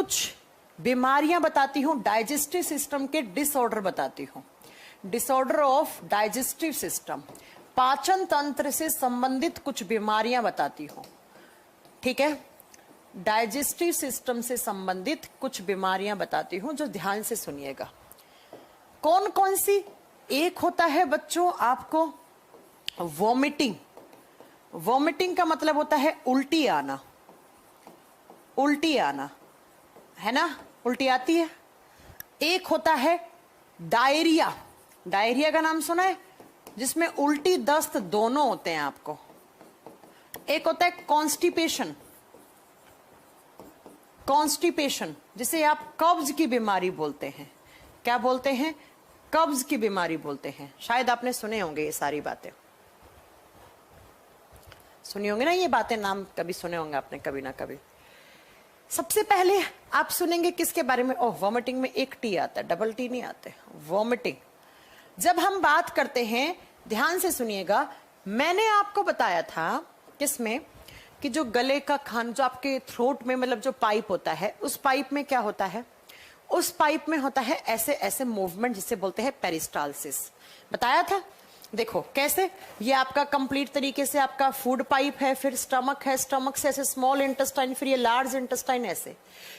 कुछ बीमारियां बताती हूं, डाइजेस्टिव सिस्टम के डिसऑर्डर बताती हूं। डिसऑर्डर ऑफ डाइजेस्टिव सिस्टम, पाचन तंत्र से संबंधित कुछ बीमारियां बताती हूं। ठीक है, डाइजेस्टिव सिस्टम से संबंधित कुछ बीमारियां बताती हूं, जो ध्यान से सुनिएगा। कौन कौन सी? एक होता है बच्चों आपको वॉमिटिंग। वॉमिटिंग का मतलब होता है उल्टी आना, उल्टी आना, है ना, उल्टी आती है। एक होता है डायरिया। डायरिया का नाम सुना है, जिसमें उल्टी दस्त दोनों होते हैं आपको। एक होता है कॉन्स्टिपेशन। कॉन्स्टिपेशन जिसे आप कब्ज की बीमारी बोलते हैं। क्या बोलते हैं? कब्ज की बीमारी बोलते हैं। शायद आपने सुने होंगे ये सारी बातें, सुनी होंगे ना ये बातें, नाम कभी सुने होंगे आपने कभी ना कभी। सबसे पहले आप सुनेंगे किसके बारे में? ओह, वॉमिटिंग में एक टी आता है, डबल टी नहीं आते। वॉमिटिंग जब हम बात करते हैं, ध्यान से सुनिएगा, मैंने आपको बताया था किसमें कि जो गले का खान, जो आपके थ्रोट में मतलब जो पाइप होता है, उस पाइप में क्या होता है? उस पाइप में होता है ऐसे ऐसे मूवमेंट, जिसे बोलते हैं पेरिस्टालसिस। बताया था। देखो कैसे, ये आपका कंप्लीट तरीके से आपका फूड पाइप है, फिर स्टमक है, स्टमक से ऐसे स्मॉल इंटेस्टाइन, फिर ये लार्ज इंटेस्टाइन, ऐसे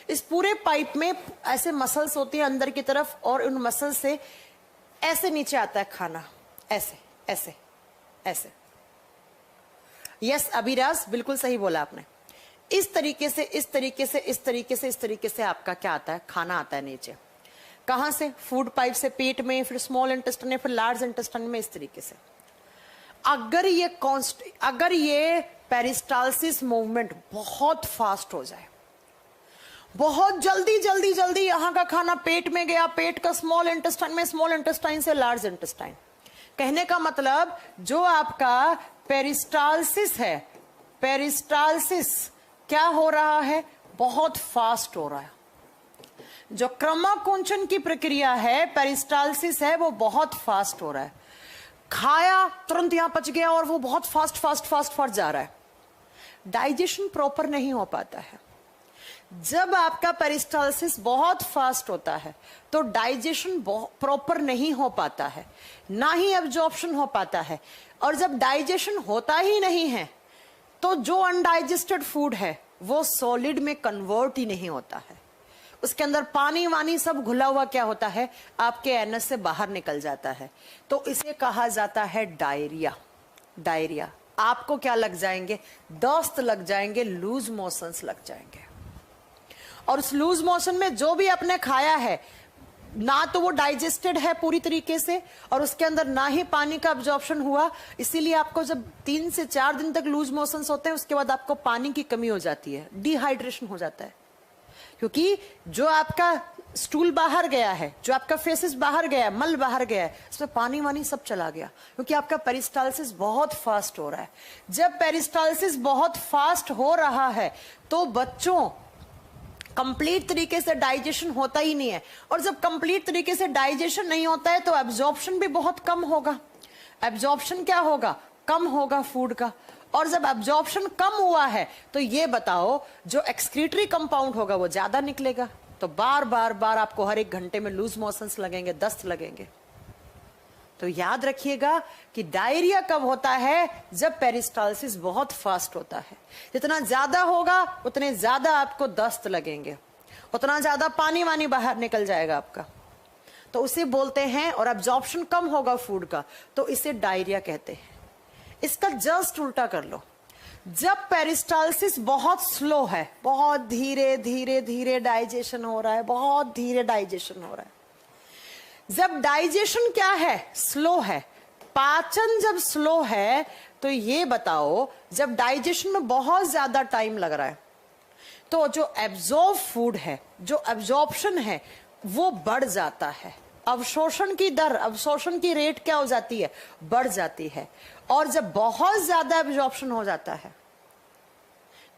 इस पूरे पाइप में ऐसे मसल्स होती है अंदर की तरफ, और उन मसल से ऐसे नीचे आता है खाना, ऐसे ऐसे ऐसे। यस अभिराज, बिल्कुल सही बोला आपने। इस तरीके से इस तरीके से इस तरीके से इस तरीके से आपका क्या आता है? खाना आता है नीचे। कहां से? फूड पाइप से, पेट में, फिर स्मॉल इंटेस्टाइन में, फिर लार्ज इंटेस्टाइन में, इस तरीके से। अगर ये पेरिस्टालसिस मूवमेंट बहुत फास्ट हो जाए, बहुत जल्दी जल्दी जल्दी यहां का खाना पेट में गया, पेट का स्मॉल इंटेस्टाइन में, स्मॉल इंटेस्टाइन से लार्ज इंटेस्टाइन, कहने का मतलब जो आपका पेरिस्टालसिस है, पेरिस्टालसिस क्या हो रहा है? बहुत फास्ट हो रहा है। जो क्रमाकुंचन की प्रक्रिया है, पेरिस्टालसिस है, वो बहुत फास्ट हो रहा है। खाया तुरंत यहां पच गया और वो बहुत फास्ट फास्ट फास्ट फास्ट जा रहा है। डाइजेशन प्रॉपर नहीं हो पाता है। जब आपका पेरिस्टालसिस बहुत फास्ट होता है तो डाइजेशन प्रॉपर नहीं हो पाता है, ना ही एब्जॉर्प्शन हो पाता है। और जब डाइजेशन होता ही नहीं है तो जो अनडाइजेस्टेड फूड है वो सॉलिड में कन्वर्ट ही नहीं होता है। उसके अंदर पानी वानी सब घुला हुआ क्या होता है? आपके एनस से बाहर निकल जाता है। तो इसे कहा जाता है डायरिया। डायरिया। आपको क्या लग जाएंगे? दस्त लग जाएंगे, लूज मोशंस लग जाएंगे। और उस लूज मोशन में जो भी आपने खाया है, ना तो वो डाइजेस्टेड है पूरी तरीके से, और उसके अंदर ना ही पानी का अब्जॉर्प्शन हुआ। इसीलिए आपको जब 3 से 4 दिन तक लूज मोशंस होते हैं, उसके बाद आपको पानी की कमी हो जाती है, डिहाइड्रेशन हो जाता है। क्योंकि जो आपका स्टूल बाहर गया है, जो आपका फेसेस बाहर गया है, मल बाहर गया है, उसमें पानी वानी सब चला गया, क्योंकि आपका पेरिस्टालसिस बहुत फास्ट हो रहा है। जब पेरिस्टालसिस बहुत फास्ट हो रहा है तो बच्चों कंप्लीट तरीके से डाइजेशन होता ही नहीं है। और जब कंप्लीट तरीके से डाइजेशन नहीं होता है तो एब्जॉर्प्शन भी बहुत कम होगा। एब्जॉर्प्शन क्या होगा? कम होगा फूड का। और जब एब्जॉर्प्शन कम हुआ है तो ये बताओ, जो एक्सक्रीटरी कंपाउंड होगा वो ज्यादा निकलेगा। तो बार बार बार आपको हर एक घंटे में लूज मोशंस लगेंगे, दस्त लगेंगे। तो याद रखिएगा कि डायरिया कब होता है? जब पेरिस्टालसिस बहुत फास्ट होता है। जितना ज्यादा होगा उतने ज्यादा आपको दस्त लगेंगे, उतना ज्यादा पानी वानी बाहर निकल जाएगा आपका, तो उसे बोलते हैं। और एब्जॉर्प्शन कम होगा फूड का तो इसे डायरिया कहते हैं। इसका जस्ट उल्टा कर लो, जब पेरिस्टालसिस बहुत स्लो है, बहुत धीरे धीरे धीरे डाइजेशन हो रहा है, बहुत धीरे डाइजेशन हो रहा है। जब डाइजेशन क्या है? स्लो है। पाचन जब स्लो है तो ये बताओ, जब डाइजेशन में बहुत ज्यादा टाइम लग रहा है तो जो एब्जॉर्ब फूड है, जो एब्जॉर्प्शन है, वो बढ़ जाता है। अवशोषण की दर, अवशोषण की रेट क्या हो जाती है? बढ़ जाती है। और जब बहुत ज्यादा एब्जॉर्प्शन हो जाता है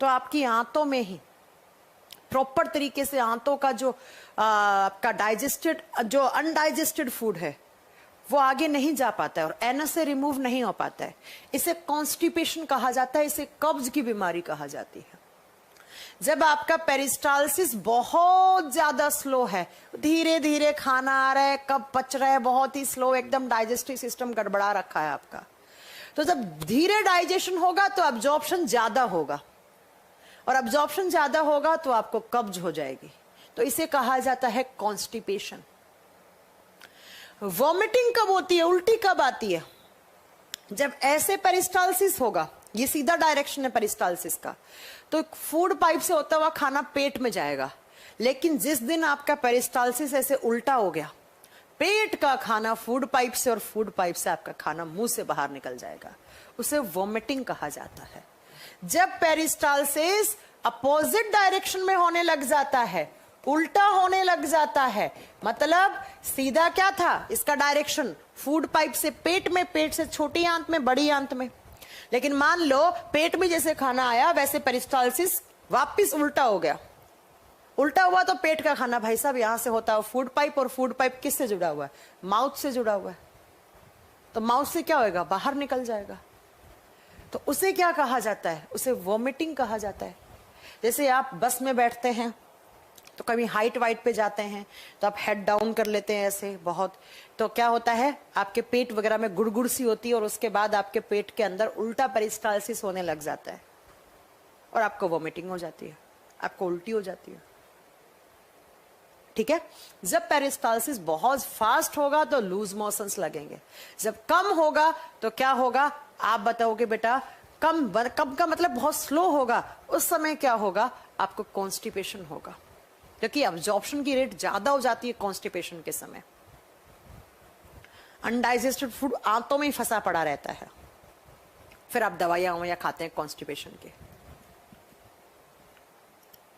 तो आपकी आंतों में ही प्रॉपर तरीके से आंतों का जो आपका डाइजेस्टेड, जो अनडाइजेस्टेड फूड है, वो आगे नहीं जा पाता है और एनस से रिमूव नहीं हो पाता है। इसे कॉन्स्टिपेशन कहा जाता है, इसे कब्ज की बीमारी कहा जाती है। जब आपका पेरिस्टालसिस बहुत ज्यादा स्लो है, धीरे धीरे खाना आ रहा है, कब पच रहा है, बहुत ही स्लो, एकदम डाइजेस्टिव सिस्टम गड़बड़ा रखा है आपका, तो जब धीरे डाइजेशन होगा तो अब्जॉर्प्शन ज्यादा होगा, और अब्जॉर्प्शन ज्यादा होगा तो आपको कब्ज हो जाएगी, तो इसे कहा जाता है कॉन्स्टिपेशन। वॉमिटिंग कब होती है, उल्टी कब आती है? जब ऐसे पेरिस्टालसिस होगा, ये सीधा डायरेक्शन है पेरिस्टालसिस का, तो फूड पाइप से होता हुआ खाना पेट में जाएगा। लेकिन जिस दिन आपका पेरिस्टालसिस ऐसे उल्टा हो गया, पेट का खाना फूड पाइप से और फूड पाइप से आपका खाना मुंह से बाहर निकल जाएगा, उसे वॉमिटिंग कहा जाता है। जब पेरिस्टालसिस अपोजिट डायरेक्शन में होने लग जाता है, उल्टा होने लग जाता है, मतलब सीधा क्या था इसका डायरेक्शन, फूड पाइप से पेट में, पेट से छोटी आंत में, बड़ी आंत में, लेकिन मान लो पेट में जैसे खाना आया वैसे पेरिस्टालसिस वापस उल्टा हो गया। उल्टा हुआ तो पेट का खाना भाई साहब यहां से होता है फूड पाइप, और फूड पाइप किससे जुड़ा हुआ है? माउथ से जुड़ा हुआ है, तो माउथ से क्या होगा? बाहर निकल जाएगा। तो उसे क्या कहा जाता है? उसे वॉमिटिंग कहा जाता है। जैसे आप बस में बैठते हैं तो कभी हाइट वाइट पे जाते हैं तो आप हेड डाउन कर लेते हैं ऐसे बहुत, तो क्या होता है आपके पेट वगैरह में गुड़गुड़ सी होती है, और उसके बाद आपके पेट के अंदर उल्टा पेरिस्टालसिस होने लग जाता है और आपको वॉमिटिंग हो जाती है, आपको उल्टी हो जाती है। ठीक है, जब पेरिस्टालसिस बहुत फास्ट होगा तो लूज मोशंस लगेंगे, जब कम होगा तो क्या होगा आप बताओगे बेटा? कम का मतलब बहुत स्लो होगा, उस समय क्या होगा? आपको कॉन्स्टिपेशन होगा, क्योंकि अब्जॉर्प्शन की रेट ज्यादा हो जाती है कॉन्स्टिपेशन के समय। अनडाइजेस्टेड फूड आंतों में ही फंसा पड़ा रहता है, फिर आप दवाइयां खाते हैं कॉन्स्टिपेशन के।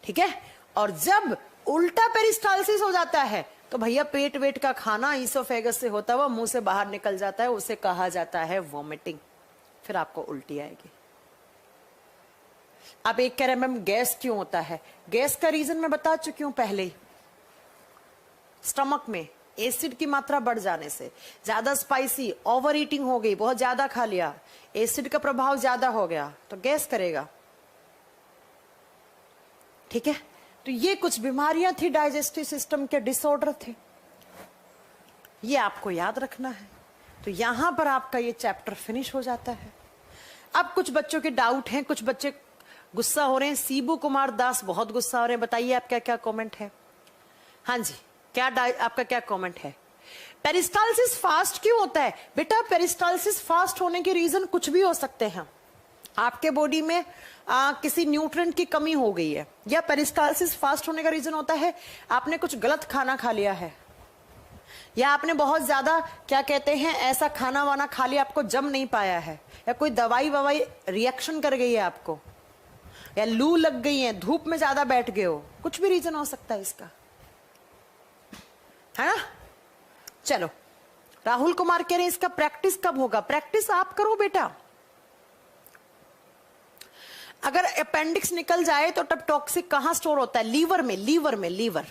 ठीक है, और जब उल्टा पेरिस्टालसिस हो जाता है तो भैया पेट वेट का खाना ईसोफेगस से होता हुआ मुंह से बाहर निकल जाता है, उसे कहा जाता है वॉमिटिंग, फिर आपको उल्टी आएगी। आप एक कह रहे हैं मैम गैस क्यों होता है? गैस का रीजन मैं बता चुकी हूं पहले ही, स्टमक में एसिड की मात्रा बढ़ जाने से, ज्यादा स्पाइसी, ओवर ईटिंग हो गई, बहुत ज्यादा खा लिया, एसिड का प्रभाव ज्यादा हो गया तो गैस करेगा। ठीक है, तो ये कुछ बीमारियां थी, डाइजेस्टिव सिस्टम के डिसऑर्डर थे, ये आपको याद रखना है। तो यहां पर आपका ये चैप्टर फिनिश हो जाता है। अब कुछ बच्चों के डाउट हैं, कुछ बच्चे गुस्सा हो रहे हैं। सीबू कुमार दास बहुत गुस्सा हो रहे हैं, बताइए आपका क्या कमेंट है? हाँ जी, क्या आपका क्या कमेंट है? पेरिस्टालसिस फास्ट क्यों होता है? बेटा पेरिस्टालसिस फास्ट होने के रीजन कुछ भी हो सकते हैं। आपके बॉडी में किसी न्यूट्रिएंट की कमी हो गई है, या पेरिस्टालसिस फास्ट होने का रीजन होता है आपने कुछ गलत खाना खा लिया है, या आपने बहुत ज्यादा क्या कहते हैं ऐसा खाना वाना खा लिया आपको जम नहीं पाया है, या कोई दवाई ववाई रिएक्शन कर गई है आपको, या लू लग गई है, धूप में ज्यादा बैठ गए हो, कुछ भी रीजन हो सकता है इसका, है ना? चलो, राहुल कुमार कह रहे हैं इसका प्रैक्टिस कब होगा? प्रैक्टिस आप करो बेटा। अगर अपेंडिक्स निकल जाए तो तब टॉक्सिक कहां स्टोर होता है? लीवर में, लीवर में, लीवर।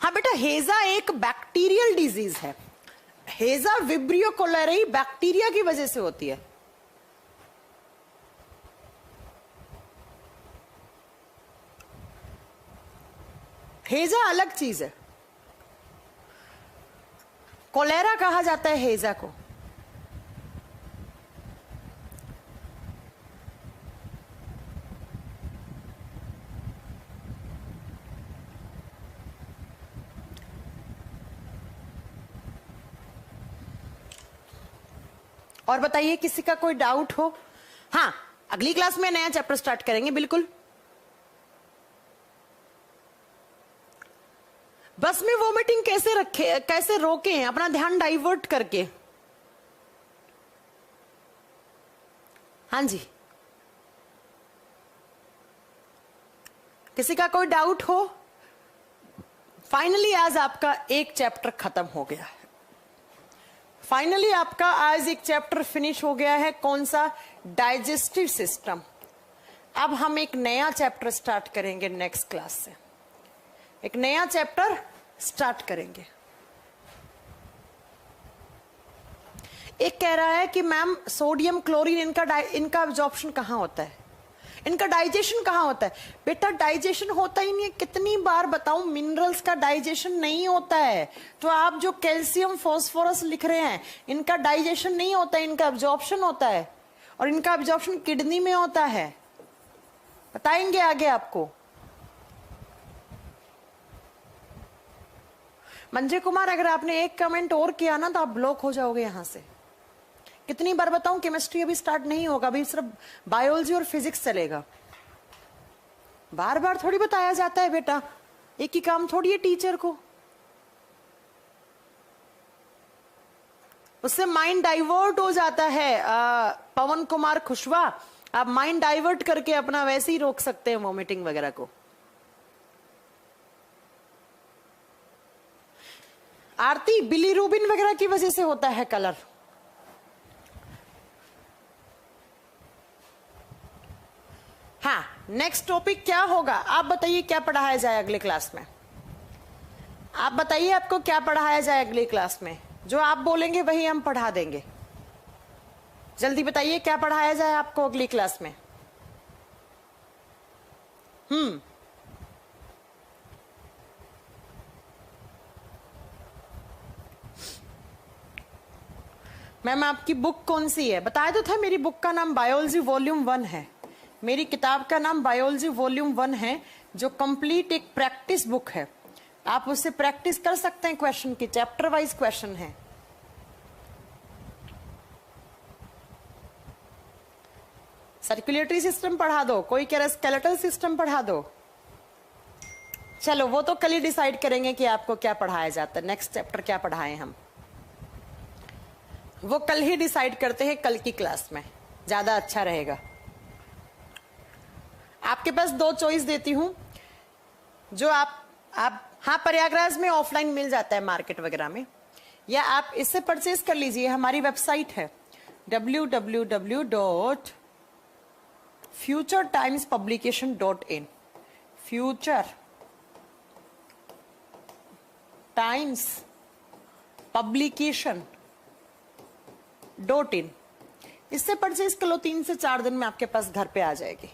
हाँ बेटा, हेजा एक बैक्टीरियल डिजीज है, हेजा विब्रियो कोलेराई बैक्टीरिया की वजह से होती है। हेजा अलग चीज है, कोलेरा कहा जाता है हेजा को। और बताइए किसी का कोई डाउट हो? हाँ, अगली क्लास में नया चैप्टर स्टार्ट करेंगे बिल्कुल। बस में वोमिटिंग कैसे रखे, कैसे रोके? अपना ध्यान डाइवर्ट करके। हाँ जी, किसी का कोई डाउट हो? फाइनली आज आपका एक चैप्टर खत्म हो गया है, फाइनली आपका आज एक चैप्टर फिनिश हो गया है। कौन सा? Digestive system. अब हम एक नया चैप्टर स्टार्ट करेंगे नेक्स्ट क्लास से, एक नया चैप्टर स्टार्ट करेंगे। एक कह रहा है कि मैम सोडियम क्लोरीन इनका एब्जॉर्प्शन कहाँ होता है, इनका डाइजेशन कहाँ होता है? बेटा डाइजेशन होता ही नहीं है, कितनी बार बताऊं, मिनरल्स का डाइजेशन नहीं होता है। तो आप जो कैल्शियम फॉस्फोरस लिख रहे हैं, इनका डाइजेशन नहीं होता है, इनका एब्जॉर्प्शन होता है, और इनका एब्जॉर्प्शन किडनी में होता है। बताएंगे आगे आपको। मंजय कुमार, अगर आपने एक कमेंट और किया ना तो आप ब्लॉक हो जाओगे यहां से। कितनी बार बताऊं, केमिस्ट्री अभी स्टार्ट नहीं होगा, अभी सिर्फ बायोलॉजी और फिजिक्स चलेगा। बार बार थोड़ी बताया जाता है बेटा, एक ही काम थोड़ी है टीचर को। उससे माइंड डाइवर्ट हो जाता है। पवन कुमार खुशवा, आप माइंड डाइवर्ट करके अपना वैसे ही रोक सकते हैं वॉमिटिंग वगैरह को। आरती, बिलीरुबिन वगैरह की वजह से होता है कलर। हाँ, नेक्स्ट टॉपिक क्या होगा आप बताइए, क्या पढ़ाया जाए अगले क्लास में? आप बताइए आपको क्या पढ़ाया जाए अगली क्लास में? जो आप बोलेंगे वही हम पढ़ा देंगे। जल्दी बताइए क्या पढ़ाया जाए आपको अगली क्लास में? मैम आपकी बुक कौन सी है? बताया तो था, मेरी बुक का नाम बायोलॉजी वॉल्यूम 1 है। मेरी किताब का नाम बायोलॉजी वॉल्यूम 1 है, जो कंप्लीट एक प्रैक्टिस बुक है। आप उससे प्रैक्टिस कर सकते हैं, क्वेश्चन की चैप्टर वाइज क्वेश्चन है। सर्कुलेटरी सिस्टम पढ़ा दो, कोई कह रहा है स्केलेटल सिस्टम पढ़ा दो। चलो वो तो कल ही डिसाइड करेंगे कि आपको क्या पढ़ाया जाता है, नेक्स्ट चैप्टर क्या पढ़ाएं हम, वो कल ही डिसाइड करते हैं, कल की क्लास में ज्यादा अच्छा रहेगा। आपके पास 2 चॉइस देती हूं, जो आप हाँ, प्रयागराज में ऑफलाइन मिल जाता है मार्केट वगैरह में, या आप इससे परचेज कर लीजिए। हमारी वेबसाइट है www.futuretimespublication.in, futuretimespublication.in। इससे परचेज कर लो, 3 से 4 दिन में आपके पास घर पे आ जाएगी।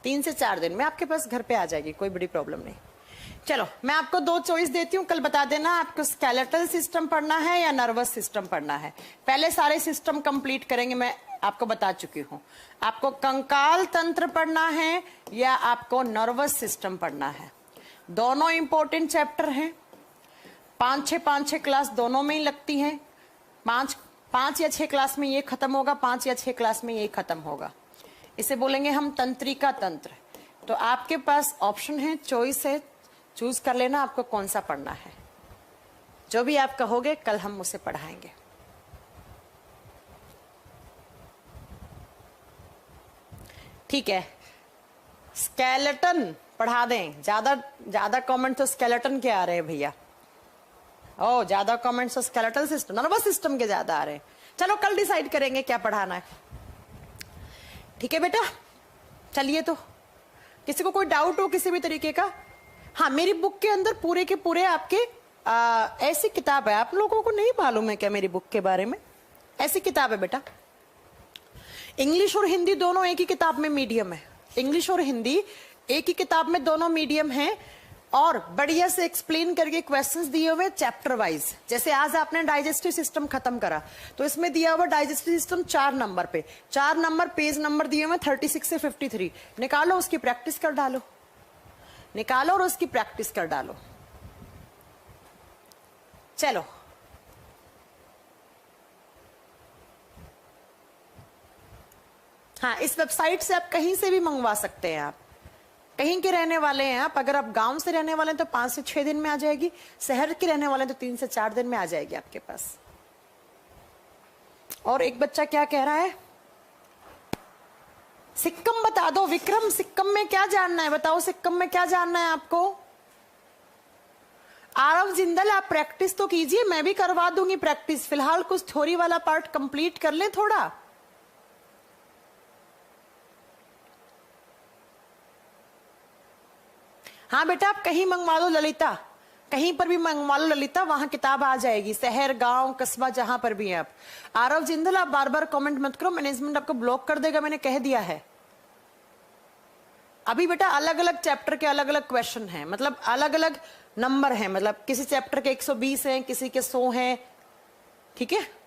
3 से 4 दिन में आपके पास घर पे आ जाएगी, कोई बड़ी प्रॉब्लम नहीं। चलो मैं आपको 2 चॉइस देती हूँ, कल बता देना आपको स्केलेटल सिस्टम पढ़ना है या नर्वस सिस्टम पढ़ना है। पहले सारे सिस्टम कंप्लीट करेंगे, मैं आपको बता चुकी हूँ। आपको कंकाल तंत्र पढ़ना है या आपको नर्वस सिस्टम पढ़ना है। दोनों इंपॉर्टेंट चैप्टर हैं। 5-6 क्लास दोनों में ही लगती है। 5 या 6 क्लास में ये खत्म होगा, 5 या 6 क्लास में ये खत्म होगा। इसे बोलेंगे हम तंत्रिका तंत्र। तो आपके पास ऑप्शन है, चॉइस है, चूज कर लेना आपको कौन सा पढ़ना है। जो भी आप कहोगे कल हम उसे पढ़ाएंगे। ठीक है, स्केलेटन पढ़ा दें। ज्यादा कमेंट तो स्केलेटन के आ रहे हैं भैया। ओ, ज्यादा कमेंट्स तो स्केलेटल सिस्टम, नर्वस सिस्टम के ज्यादा आ रहे हैं। चलो कल डिसाइड करेंगे क्या पढ़ाना है। ठीक है बेटा, चलिए। तो किसी को कोई डाउट हो किसी भी तरीके का? हाँ, मेरी बुक के अंदर पूरे के पूरे आपके ऐसी किताब है, आप लोगों को नहीं मालूम है क्या मेरी बुक के बारे में? ऐसी किताब है बेटा, इंग्लिश और हिंदी दोनों एक ही किताब में मीडियम है। इंग्लिश और हिंदी एक ही किताब में दोनों मीडियम है, और बढ़िया से एक्सप्लेन करके क्वेश्चंस दिए हुए चैप्टर वाइज। जैसे आज आपने डाइजेस्टिव सिस्टम खत्म करा, तो इसमें दिया हुआ डाइजेस्टिव सिस्टम 4 नंबर पे, 4 नंबर पेज नंबर दिए हुए 36 से 53। निकालो, उसकी प्रैक्टिस कर डालो, निकालो और उसकी प्रैक्टिस कर डालो। चलो हाँ, इस वेबसाइट से आप कहीं से भी मंगवा सकते हैं। आप कहीं के रहने वाले हैं, आप अगर आप गांव से रहने वाले हैं तो 5 से 6 दिन में आ जाएगी। शहर के रहने वाले हैं तो 3 से 4 दिन में आ जाएगी आपके पास। और एक बच्चा क्या कह रहा है, सिक्किम बता दो। विक्रम, सिक्किम में क्या जानना है बताओ, सिक्किम में क्या जानना है आपको? आरव जिंदल, आप प्रैक्टिस तो कीजिए, मैं भी करवा दूंगी प्रैक्टिस। फिलहाल कुछ थ्योरी वाला पार्ट कंप्लीट कर ले थोड़ा। हाँ बेटा, आप कहीं मंगवा दो। ललिता, कहीं पर भी मंगवा लो ललिता, वहां किताब आ जाएगी, शहर गांव कस्बा जहां पर भी है आप। आरव जिंदल आप बार बार कमेंट मत करो, मैनेजमेंट आपको ब्लॉक कर देगा, मैंने कह दिया है। अभी बेटा अलग अलग चैप्टर के अलग अलग क्वेश्चन हैं, मतलब अलग अलग नंबर हैं, मतलब किसी चैप्टर के 120 हैं, किसी के 100 हैं, ठीक है।